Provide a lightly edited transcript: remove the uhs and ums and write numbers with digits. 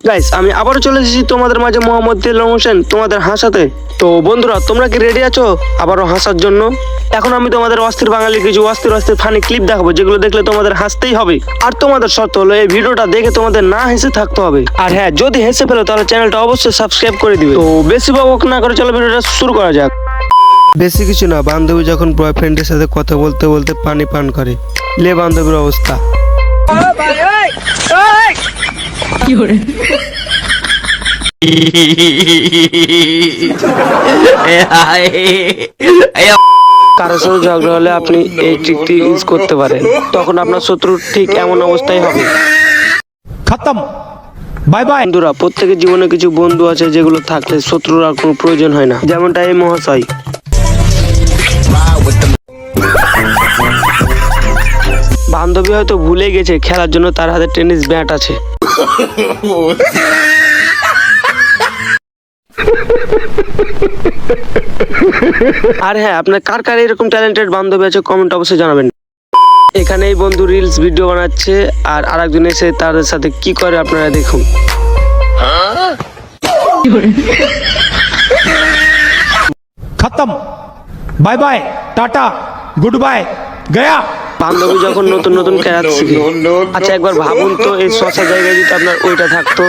Guys, আমি আবারও চলে এসেছি তোমাদের মাঝে মোহাম্মদ দিলরুম হোসেন তোমাদের হাসাতে। তো বন্ধুরা, তোমরা কি রেডি আছো আবারও হাসার জন্য? এখন আমি তোমাদের অস্থির বাঙালি কিছু অস্থির ফানি ক্লিপ দেখাবো, যেগুলো দেখলে তোমাদের হাসতেই হবে। আর তোমাদের শর্ত হলো এই ভিডিওটা দেখে তোমাদের না হেসে থাকতে হবে। আর হ্যাঁ, যদি হেসে ফেলো তাহলে চ্যানেলটা অবশ্যই সাবস্ক্রাইব করে দিবে। তো বেশি বক না করে চলো ভিডিওটা শুরু করা যাক। বেশি কিছু না, বান্ধবী যখন বয়ফ্রেন্ডের সাথে কথা বলতে বলতে পানি পান করে, লে বান্ধবীর অবস্থা। কারোর সাথে ঝগড়া হলে আপনি এই ট্রিকটি ইউজ করতে পারেন, তখন আপনার শত্রুর ঠিক এমন অবস্থাই হবে। খতম, বাই বাই। বন্ধুরা, প্রত্যেকের জীবনে কিছু বন্ধু আছে যেগুলো থাকলে শত্রুর আর কোনো প্রয়োজন হয় না, যেমনটা এই মহাশয়। বান্ধবী হয়তো ভুলে গেছে খেলার জন্য তার হাতে টেনিস ব্যাট আছে। আর হ্যাঁ, আপনার কার কার এরকম ট্যালেন্টেড বান্ধবী আছে কমেন্ট অবশ্যই জানাবেন। এখানে এই বন্ধু রিলস ভিডিও বানাচ্ছে আর আরেকজন এসে তাদের সাথে কি করে আপনারা দেখুন। খতম, bye bye, tata, good bye, Gaya. বান্ধবী যখন নতুন নতুন ক্যারাত শিখে, আচ্ছা একবার ভাবুন তো এই শশা জায়গায় যদি আপনার ওইটা থাকতো।